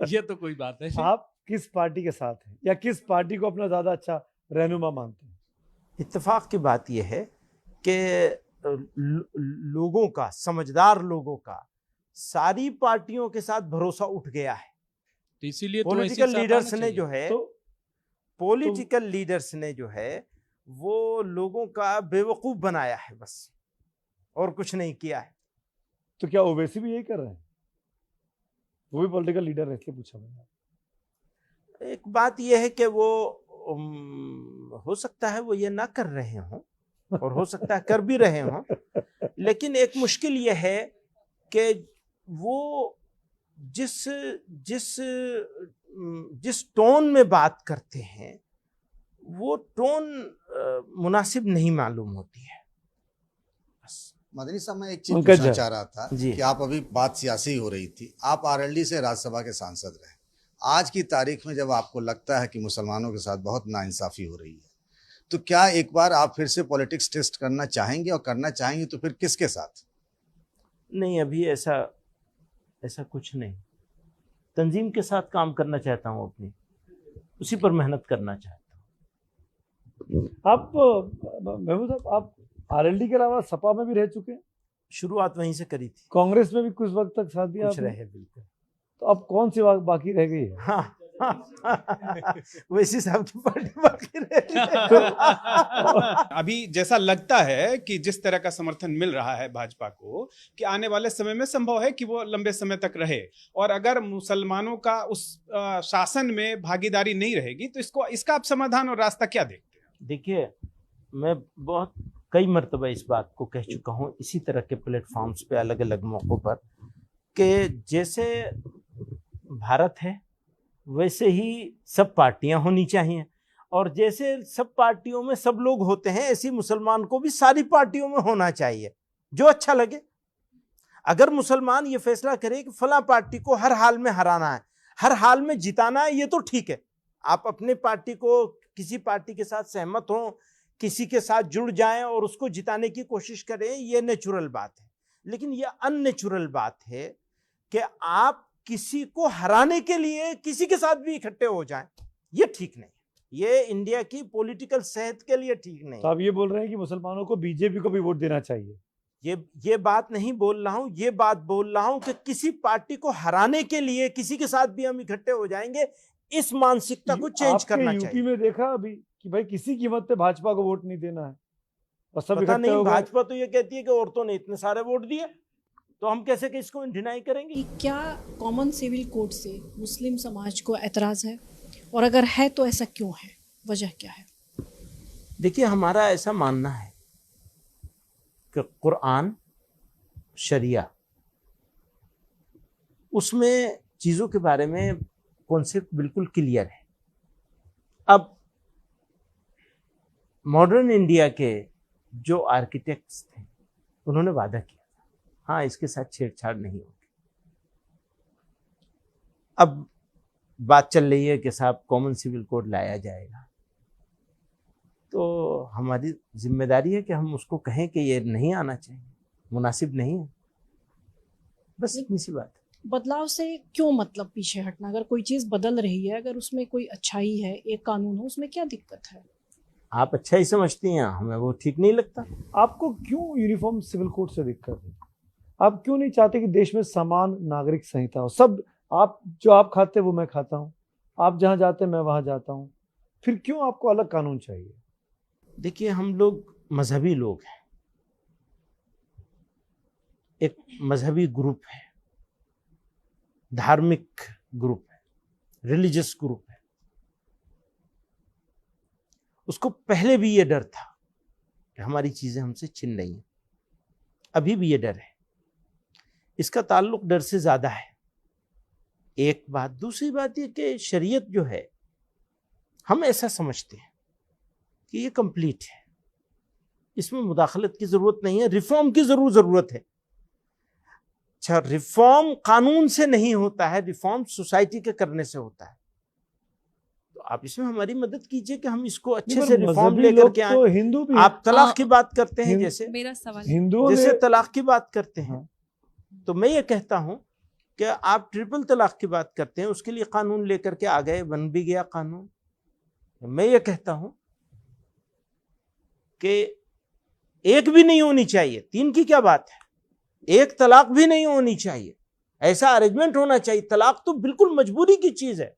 ये तो कोई बात है।
आप किस पार्टी के साथ हैं या किस पार्टी को अपना ज्यादा अच्छा रहनुमा मानते हैं?
इत्तेफाक की बात यह है कि लोगों का, समझदार लोगों का सारी पार्टियों के साथ भरोसा उठ गया है।
तो इसीलिए
पॉलिटिकल लीडर्स ने जो है, पॉलिटिकल लीडर्स ने जो है वो लोगों का बेवकूफ बनाया है बस, और कुछ नहीं किया है।
तो क्या ओवैसी भी यही कर रहे हैं? वो भी पॉलिटिकल लीडर है, इसलिए पूछा मैंने।
एक बात यह है कि वो हो सकता है वो ये ना कर रहे हों और हो सकता है कर भी रहे हों, लेकिन एक मुश्किल यह है कि वो जिस टोन में बात करते हैं वो टोन मुनासिब नहीं मालूम होती है।
मदनी साहब, मैं एक चीज पूछना चाह रहा था कि आप अभी बात सियासी हो रही थी, आप आरएलडी से राज्यसभा के सांसद रहे। आज की तारीख में जब आपको लगता है कि मुसलमानों के साथ बहुत नाइंसाफी हो रही है, तो क्या एक बार आप फिर से पॉलिटिक्स टेस्ट करना चाहेंगे, और करना चाहेंगे तो फिर किसके साथ?
नहीं, अभी ऐसा कुछ नहीं। तंजीम के साथ काम करना चाहता हूँ, अपनी उसी पर मेहनत करना चाहता हूँ।
आप महबूब साहब, आप आरएलडी के अलावा सपा में भी रह चुके हैं?
शुरुआत वहीं से करी थी।
कांग्रेस में भी कुछ वक्त तक साथ दिया?
कुछ रहे, बिल्कुल।
तो अब कौन सी बाकी रह गई है?
हाँ, वैसी साहब की पार्टी बाकी रह गई।
अभी जैसा लगता है कि जिस तरह का समर्थन मिल रहा है भाजपा को, कि आने वाले समय में संभव है कि वो लंबे समय तक रहे, और अगर मुसलमानों का उस शासन में भागीदारी नहीं रहेगी तो इसका आप समाधान और रास्ता क्या देखते हैं?
देखिए, मैं बहुत कई मरतबा इस बात को कह चुका हूँ इसी तरह के प्लेटफॉर्म्स पे, अलग अलग मौक़ों पर, कि जैसे भारत है वैसे ही सब पार्टियां होनी चाहिए, और जैसे सब पार्टियों में सब लोग होते हैं ऐसी मुसलमान को भी सारी पार्टियों में होना चाहिए, जो अच्छा लगे। अगर मुसलमान ये फैसला करे कि फला पार्टी को हर हाल में हराना है, हर हाल में जिताना है, ये तो ठीक है, आप अपने पार्टी को, किसी पार्टी के साथ सहमत हों, किसी के साथ जुड़ जाएं और उसको जिताने की कोशिश करें, ये नेचुरल बात है। लेकिन ये अननेचुरल बात है कि आप किसी को हराने के लिए किसी के साथ भी इकट्ठे हो जाएं, ये ठीक नहीं, ये इंडिया की पॉलिटिकल सेहत के लिए ठीक नहीं।
तो आप ये बोल रहे हैं कि मुसलमानों को बीजेपी को भी वोट देना चाहिए?
ये बात नहीं बोल रहा हूं, ये बात बोल रहा हूं कि किसी पार्टी को हराने के लिए किसी के साथ भी हम इकट्ठे हो जाएंगे, इस मानसिकता को चेंज करना चाहिए।
यूपी में देखा अभी कि भाई किसी कीमत पे भाजपा को वोट नहीं देना है और सब
पता
इकट्ठे
नहीं,
हो गए।
भाजपा तो ये कहती है कि औरतों ने इतने सारे वोट दिए, तो हम कैसे कि इसको डिनाई करेंगे?
क्या कॉमन सिविल कोड से मुस्लिम समाज को एतराज है, और अगर है तो ऐसा क्यों है, वजह क्या है?
देखिए, हमारा ऐसा मानना है कि कुरान, शरिया, उसमें चीजों के बारे में कॉन्सेप्ट बिल्कुल क्लियर है। अब मॉडर्न इंडिया के जो आर्किटेक्ट्स थे उन्होंने वादा किया था, हाँ इसके साथ छेड़छाड़ नहीं होगी। अब बात चल रही है कि साहब कॉमन सिविल कोड लाया जाएगा, तो हमारी जिम्मेदारी है कि हम उसको कहें कि ये नहीं आना चाहिए, मुनासिब नहीं है, बस इतनी सी बात है।
बदलाव से क्यों मतलब पीछे हटना? अगर कोई चीज बदल रही है, अगर उसमें कोई अच्छाई है, एक कानून हो, उसमें क्या दिक्कत है?
आप अच्छा ही समझती हैं, हमें वो ठीक नहीं लगता।
आपको क्यों यूनिफॉर्म सिविल कोड से दिक्कत है? आप क्यों नहीं चाहते कि देश में समान नागरिक संहिता हो? सब आप जो आप खाते वो मैं खाता हूँ, आप जहाँ जाते मैं वहाँ जाता हूँ, फिर क्यों आपको अलग कानून चाहिए?
देखिए, हम लोग मजहबी लोग हैं, एक मजहबी ग्रुप है, धार्मिक ग्रुप है, रिलीजियस ग्रुप है। उसको पहले भी ये डर था कि हमारी चीजें हमसे छिन रही हैं, अभी भी ये डर है। इसका ताल्लुक डर से ज्यादा है, एक बात। दूसरी बात ये कि शरीयत जो है, हम ऐसा समझते हैं कि ये कंप्लीट है, इसमें मुदाखलत की जरूरत नहीं है, रिफॉर्म की जरूरत है। अच्छा, रिफॉर्म कानून से नहीं होता है, रिफॉर्म सोसाइटी के करने से होता है। तो आप इसमें हमारी मदद कीजिए कि हम इसको अच्छे से रिफॉर्म लेकर के आए।
तो हिंदू भी
आप तलाक की बात करते हैं, जैसे
मेरा सवाल
जैसे तलाक की बात करते हैं, तो मैं ये कहता हूं कि आप ट्रिपल तलाक की बात करते हैं, उसके लिए कानून लेकर के आ गए, बन भी गया कानून। मैं ये कहता हूं कि एक भी नहीं होनी चाहिए, तीन की क्या बात है, एक तलाक भी नहीं होनी चाहिए, ऐसा अरेंजमेंट होना चाहिए। तलाक तो बिल्कुल मजबूरी की चीज है,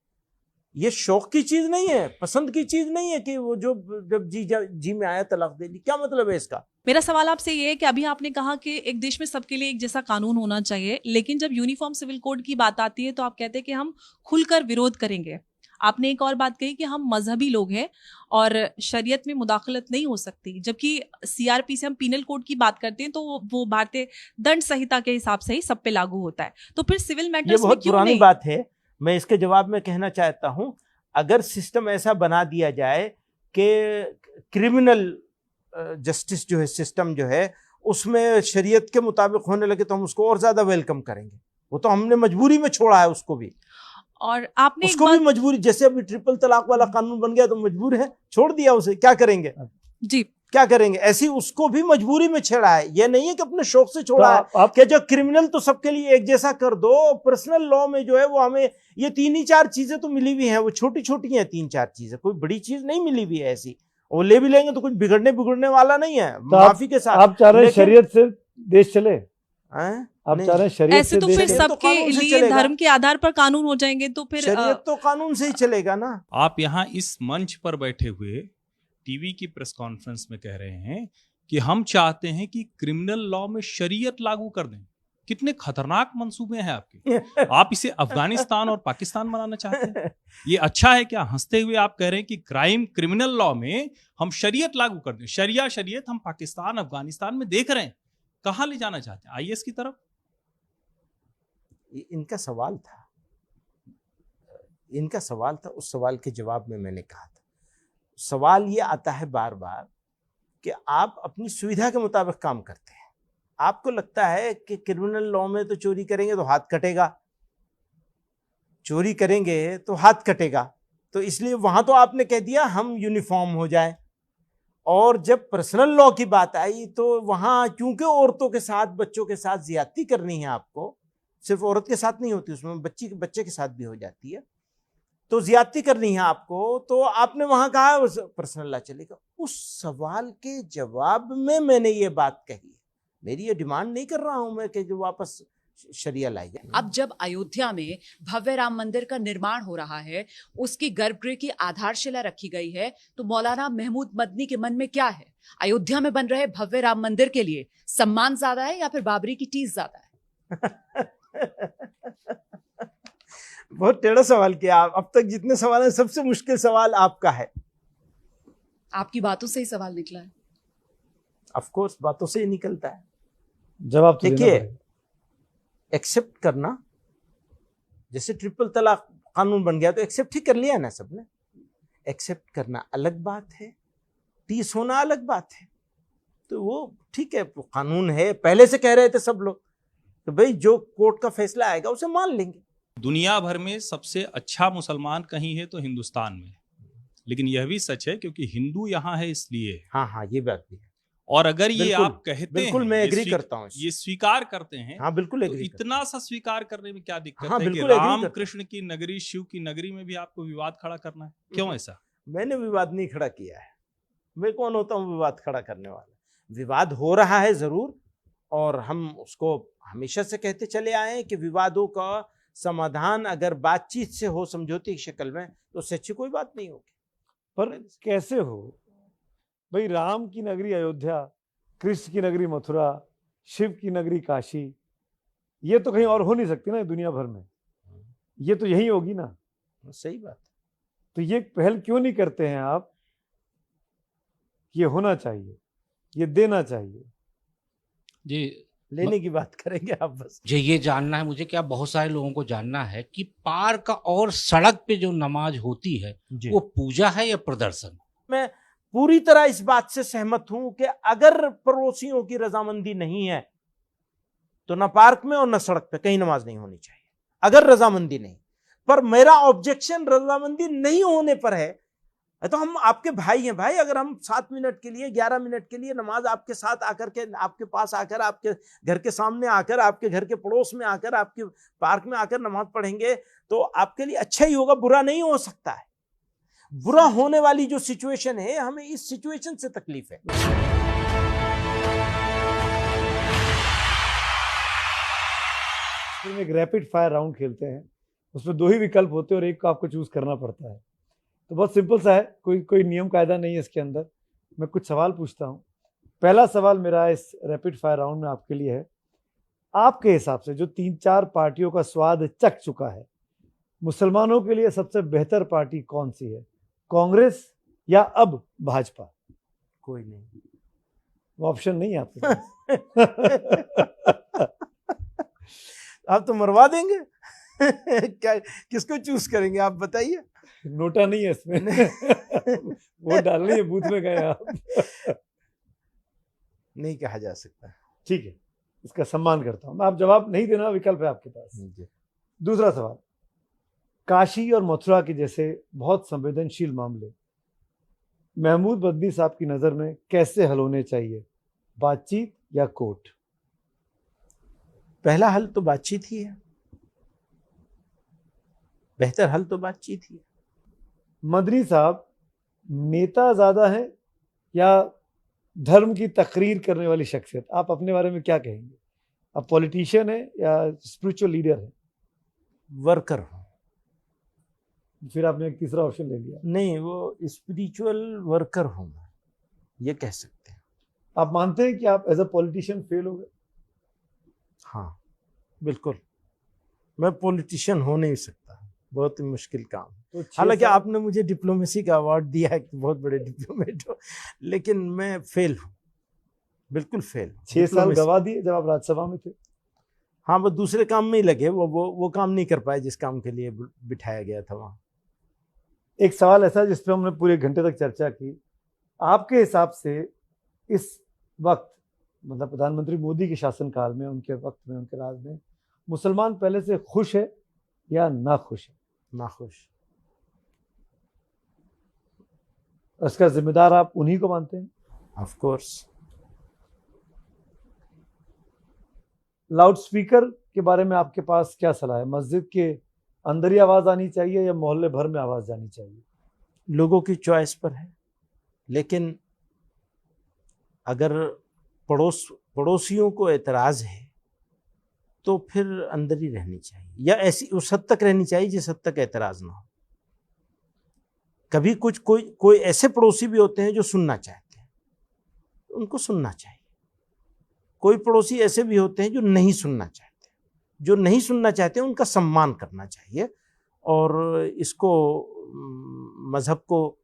ये शौक की चीज नहीं है, पसंद की चीज नहीं है कि वो जो जब जी में आया तलाक दे दी। क्या मतलब है इसका?
मेरा सवाल आपसे ये है कि अभी आपने कहा कि एक देश में सबके लिए एक जैसा कानून होना चाहिए, लेकिन जब यूनिफॉर्म सिविल कोड की बात आती है तो आप कहते हैं कि हम खुलकर विरोध करेंगे। आपने एक और बात कही कि हम मजहबी लोग हैं और शरीयत में मुदाखलत नहीं हो सकती, जबकि सीआरपी से हम पीनल कोड की बात करते हैं तो वो भारतीय दंड संहिता के हिसाब से ही सब पे लागू होता है। तो फिर सिविल मैटर्स में क्यों
पुरानी
नहीं?
बात है। मैं इसके जवाब में कहना चाहता हूं, अगर सिस्टम ऐसा बना दिया जाए कि क्रिमिनल जस्टिस जो है, सिस्टम जो है, उसमें शरीयत के मुताबिक होने लगे तो हम उसको और ज्यादा वेलकम करेंगे। वो तो हमने मजबूरी में छोड़ा है उसको भी,
और आपने
उसको भी मजबूरी, जैसे अभी ट्रिपल तलाक वाला कानून बन गया तो मजबूर है, छोड़ दिया उसे, क्या करेंगे
जी,
क्या करेंगे? ऐसी उसको भी मजबूरी में छेड़ा है, ये नहीं है कि अपने शौक से छोड़ा है कि जो क्रिमिनल तो सबके लिए एक जैसा कर दो। पर्सनल लॉ में जो है वो हमें ये 3-4 चीजें तो मिली हुई हैं, वो छोटी छोटी हैं 3-4 चीजें, कोई बड़ी चीज नहीं मिली हुई है ऐसी। वो ले भी लेंगे तो कुछ बिगड़ने वाला नहीं है, माफी के साथ।
आप चाह रहे हैं शरीयत से देश चले?
आप
चाह रहे हैं शरीयत
ऐसे तो फिर सबके लिए धर्म के आधार पर कानून हो जाएंगे, तो फिर
शरीयत तो कानून से ही चलेगा ना।
आप यहाँ इस मंच पर बैठे हुए टीवी की प्रेस कॉन्फ्रेंस में कह रहे हैं कि हम चाहते हैं कि क्रिमिनल लॉ में शरीयत लागू कर दें। कितने खतरनाक मंसूबे हैं आपके। आप इसे अफगानिस्तान और पाकिस्तान बनाना चाहते हैं, ये अच्छा है क्या? हंसते हुए आप कह रहे हैं कि क्रिमिनल लॉ में हम शरीयत लागू कर दें। शरीयत हम पाकिस्तान, अफगानिस्तान में देख रहे हैं, कहां ले जाना चाहते हैं? आईएस की तरफ?
इनका सवाल था, उस सवाल के जवाब में मैंने कहा था, सवाल ये आता है बार बार कि आप अपनी सुविधा के मुताबिक काम करते हैं। आपको लगता है कि क्रिमिनल लॉ में तो चोरी करेंगे तो हाथ कटेगा, चोरी करेंगे तो हाथ कटेगा, तो इसलिए वहां तो आपने कह दिया हम यूनिफॉर्म हो जाए। और जब पर्सनल लॉ की बात आई तो वहां क्योंकि औरतों के साथ, बच्चों के साथ ज्यादती करनी है आपको, सिर्फ औरत के साथ नहीं होती, उसमें बच्चे के साथ भी हो जाती है, तो ज्यादती करनी है आपको, तो आपने वहां कहा पर्सनल लॉ चलेगा। उस सवाल के जवाब में मैंने ये बात कही है, मेरी ये डिमांड नहीं कर रहा हूं मैं कि जो वापस शरिया लाई जाए।
अब जब अयोध्या में भव्य राम मंदिर का निर्माण हो रहा है, उसकी गर्भगृह की आधारशिला रखी गई है, तो मौलाना महमूद मदनी के मन में क्या है? अयोध्या में बन रहे भव्य राम मंदिर के लिए सम्मान ज्यादा है या फिर बाबरी की टीस ज्यादा है?
बहुत टेढ़ा सवाल किया आप। अब तक जितने सवाल हैं सबसे मुश्किल सवाल आपका है।
आपकी बातों से ही सवाल निकला है।
ऑफ कोर्स बातों से ही निकलता है।
जवाब तो
देखिए, एक्सेप्ट करना, जैसे ट्रिपल तलाक कानून बन गया तो एक्सेप्ट ही कर लिया ना सबने। एक्सेप्ट करना अलग बात है, टीस होना अलग बात है। तो वो ठीक है, कानून है, पहले से कह रहे थे सब लोग, तो भाई जो कोर्ट का फैसला आएगा उसे मान लेंगे।
दुनिया भर में सबसे अच्छा मुसलमान कहीं है तो हिंदुस्तान में, लेकिन यह भी सच है क्योंकि हिंदू यहाँ है इसलिए।
हाँ, ये बात भी है।
और अगर ये आप कहते
बिल्कुल
हैं,
मैं एग्री करता हूँ,
ये स्वीकार करते हैं,
हाँ बिल्कुल
तो
एग्री
इतना सा स्वीकार करने में क्या दिक्कत
हाँ,
है कि
बिल्कुल एग्री
राम
करता
कृष्ण की नगरी, शिव की नगरी में भी आपको विवाद खड़ा करना है? क्यों ऐसा?
मैंने विवाद नहीं खड़ा किया है। मैं कौन होता हूँ विवाद खड़ा करने वाला? विवाद हो रहा है जरूर, और हम उसको हमेशा से कहते चले आए हैं कि विवादों का समाधान अगर बातचीत से हो, समझौते की शक्ल में, तो उससे अच्छी कोई बात नहीं होगी।
पर कैसे हो भाई? राम की नगरी अयोध्या, कृष्ण की नगरी मथुरा, शिव की नगरी काशी, ये तो कहीं और हो नहीं सकती ना दुनिया भर में, ये तो यही होगी ना।
सही बात।
तो ये पहल क्यों नहीं करते हैं आप? ये होना चाहिए, ये देना चाहिए।
जी,
लेने की बात करेंगे आप बस।
जो ये जानना है मुझे, क्या बहुत सारे लोगों को जानना है कि पार्क और सड़क पे जो नमाज होती है वो पूजा है या प्रदर्शन?
मैं पूरी तरह इस बात से सहमत हूं कि अगर पड़ोसियों की रजामंदी नहीं है तो ना पार्क में और ना सड़क पे कहीं नमाज नहीं होनी चाहिए, अगर रजामंदी नहीं। पर मेरा ऑब्जेक्शन रजामंदी नहीं होने पर है। तो हम आपके भाई हैं भाई, अगर हम 7 मिनट के लिए, 11 मिनट के लिए नमाज आपके साथ आकर के, आपके पास आकर, आपके घर के सामने आकर, आपके घर के पड़ोस में आकर, आपके पार्क में आकर नमाज पढ़ेंगे तो आपके लिए अच्छा ही होगा, बुरा नहीं हो सकता है। बुरा होने वाली जो सिचुएशन है, हमें इस सिचुएशन से तकलीफ है।
एक रैपिड फायर राउंड खेलते हैं, उसमें 2 ही विकल्प होते हैं और एक को आपको चूज करना पड़ता है। तो बहुत सिंपल सा है, कोई नियम कायदा नहीं है इसके अंदर। मैं कुछ सवाल पूछता हूँ। पहला सवाल मेरा इस रैपिड फायर राउंड में आपके लिए है, आपके हिसाब से जो 3-4 पार्टियों का स्वाद चख चुका है, मुसलमानों के लिए सबसे बेहतर पार्टी कौन सी है? कांग्रेस या अब भाजपा?
कोई नहीं,
वो ऑप्शन नहीं है आपके पास।
आप तो मरवा देंगे। क्या, किसको चूज करेंगे आप बताइए?
नोटा नहीं है इसमें। वो डालनी है बूथ में गए आप।
नहीं कहा जा सकता।
ठीक है, इसका सम्मान करता हूं मैं। आप जवाब नहीं देना, विकल्प है आपके पास। दूसरा सवाल, काशी और मथुरा के जैसे बहुत संवेदनशील मामले महमूद मदनी साहब की नजर में कैसे हल होने चाहिए? बातचीत या कोर्ट?
पहला हल तो बातचीत ही है, बेहतर हल तो बातचीत ही है।
मदनी साहब नेता ज्यादा है या धर्म की तकरीर करने वाली शख्सियत? आप अपने बारे में क्या कहेंगे? आप पॉलिटिशियन है या स्पिरिचुअल लीडर है?
वर्कर हूं।
फिर आपने एक तीसरा ऑप्शन ले लिया।
नहीं, वो स्पिरिचुअल वर्कर हूं, ये कह सकते हैं।
आप मानते हैं कि आप एज अ पॉलिटिशियन फेल हो गए?
हाँ बिल्कुल, मैं पॉलिटिशियन हो नहीं सकता, बहुत ही मुश्किल काम। तो हालांकि आपने मुझे डिप्लोमेसी का अवार्ड दिया है कि बहुत बड़े डिप्लोमेट हो, लेकिन मैं फेल हूँ, बिल्कुल फेल।
6 साल गवा दिए जब आप राज्यसभा में थे।
हाँ, वो दूसरे काम में ही लगे, वो काम नहीं कर पाए जिस काम के लिए बिठाया गया था वहाँ।
एक सवाल ऐसा जिस पर हमने पूरे घंटे तक चर्चा की, आपके हिसाब से इस वक्त, मतलब प्रधानमंत्री मोदी के शासनकाल में, उनके वक्त में, उनके राज में, मुसलमान पहले से खुश है या ना खुश है?
ना खुश।
उसका जिम्मेदार आप उन्हीं को मानते हैं?
Of course.
लाउड स्पीकर के बारे में आपके पास क्या सलाह है? मस्जिद के अंदर ही आवाज आनी चाहिए या मोहल्ले भर में आवाज जानी चाहिए?
लोगों की चॉइस पर है, लेकिन अगर पड़ोसियों को एतराज है तो फिर अंदर ही रहनी चाहिए, या ऐसी उस हद तक रहनी चाहिए जिस हद तक एतराज ना हो। कभी कोई ऐसे पड़ोसी भी होते हैं जो सुनना चाहते हैं, उनको सुनना चाहिए। कोई पड़ोसी ऐसे भी होते हैं जो नहीं सुनना चाहते, जो नहीं सुनना चाहते हैं उनका सम्मान करना चाहिए। और इसको मजहब को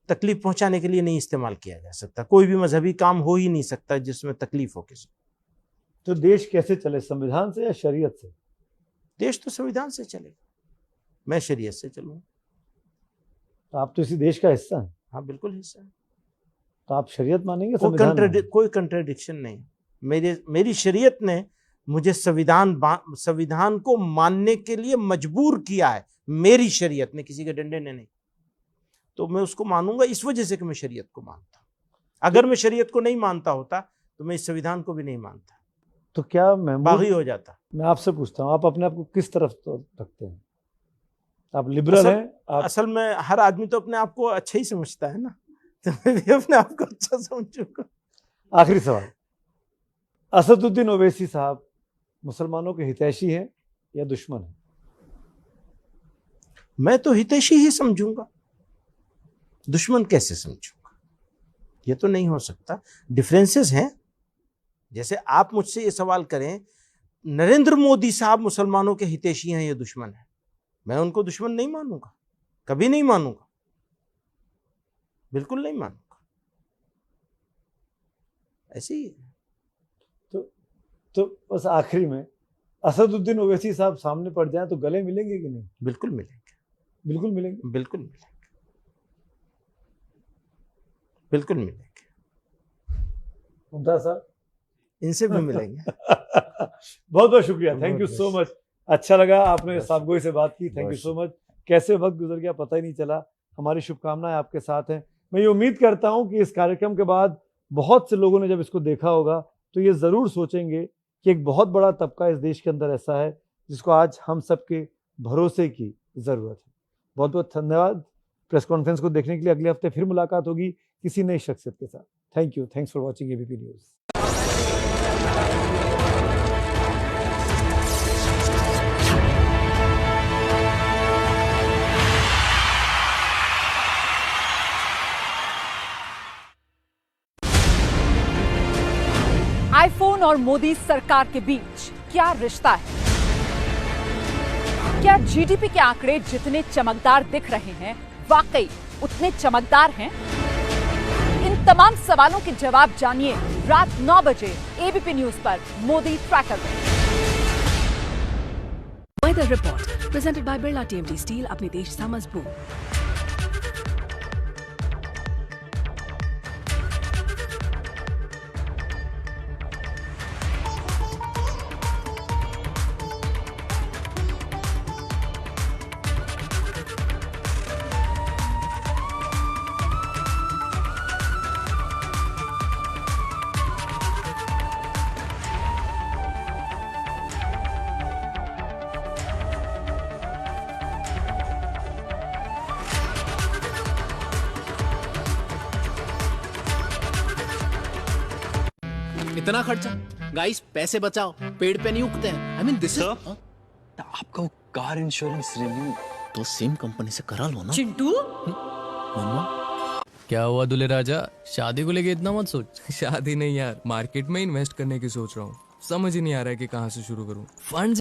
तकलीफ पहुंचाने के लिए नहीं इस्तेमाल किया जा सकता। कोई भी मजहबी काम हो ही नहीं सकता जिसमें तकलीफ हो किसी।
तो देश कैसे चले, संविधान से या शरीयत से?
देश तो संविधान से चलेगा, मैं शरीयत से चलूंगा।
तो आप तो इसी देश का हिस्सा हैं।
हाँ बिल्कुल हिस्सा है।
तो आप शरीयत मानेंगे?
कोई कंट्राडिक्शन नहीं। मेरी शरीयत ने मुझे संविधान को मानने के लिए मजबूर किया है। मेरी शरीयत ने, किसी के डंडे ने नहीं। तो मैं उसको मानूंगा इस वजह से कि मैं शरीयत को मानता हूँ। अगर मैं शरीयत को नहीं मानता होता तो मैं इस संविधान को भी नहीं मानता,
तो क्या बागी
हो जाता।
मैं आपसे पूछता हूँ, आप अपने आप को किस तरफ तो रखते हैं? आप लिबरल हैं?
असल में हर आदमी तो अपने आप को अच्छा ही समझता है ना, तो मैं भी अपने आप को अच्छा समझूंगा।
आखिरी सवाल, असदुद्दीन ओवैसी साहब मुसलमानों के हितैषी हैं या दुश्मन हैं?
मैं तो हितैषी ही समझूंगा, दुश्मन कैसे समझूंगा? ये तो नहीं हो सकता। डिफरेंसेस हैं। जैसे आप मुझसे ये सवाल करें, नरेंद्र मोदी साहब मुसलमानों के हितैषी हैं या दुश्मन हैं, मैं उनको दुश्मन नहीं मानूंगा, कभी नहीं मानूंगा, बिल्कुल नहीं मानूंगा। ऐसे ही है।
तो बस आखिरी में, असदुद्दीन ओवैसी साहब सामने पड़ जाएं तो गले मिलेंगे कि नहीं?
बिल्कुल मिलेंगे।
बिल्कुल मिलेंगे?
बिल्कुल मिलेंगे, बिल्कुल मिलेंगे।
मुमताज साहब
इनसे भी मिलेंगे।
बहुत बहुत शुक्रिया, थैंक यू सो मच। अच्छा लगा आपने साबगोई से बात की, थैंक यू सो मच। कैसे वक्त गुजर गया पता ही नहीं चला। हमारी शुभकामनाएं आपके साथ हैं। मैं ये उम्मीद करता हूं कि इस कार्यक्रम के बाद बहुत से लोगों ने जब इसको देखा होगा तो ये ज़रूर सोचेंगे कि एक बहुत बड़ा तबका इस देश के अंदर ऐसा है जिसको आज हम सबके भरोसे की ज़रूरत है। बहुत बहुत धन्यवाद। प्रेस कॉन्फ्रेंस को देखने के लिए अगले हफ्ते फिर मुलाकात होगी किसी नई शख्सियत के साथ। Thank you, thanks for watching ABP news.
IPhone और मोदी सरकार के बीच क्या रिश्ता है? क्या जीडीपी के आंकड़े जितने चमकदार दिख रहे हैं वाकई उतने चमकदार हैं? इन तमाम सवालों के जवाब जानिए रात 9 बजे एबीपी न्यूज पर मोदी ट्रैकर में।
Weather report presented by Birla TMT steel, अपने देश सा मजबूत।
इतना खर्चा, गाइस पैसे बचाओ, पेड़ पे नहीं उगते हैं। आई मीन दिस इज
आपका वो कार इंश्योरेंस रिन्यू
तो सेम कंपनी से करा लो ना।
चिंटू
मम्मा
क्या हुआ दूल्हे राजा, शादी को लेके इतना मत सोच। शादी नहीं यार, मार्केट में इन्वेस्ट करने की सोच रहा हूँ। समझ ही नहीं आ रहा है कि कहाँ से शुरू करूँ। फंड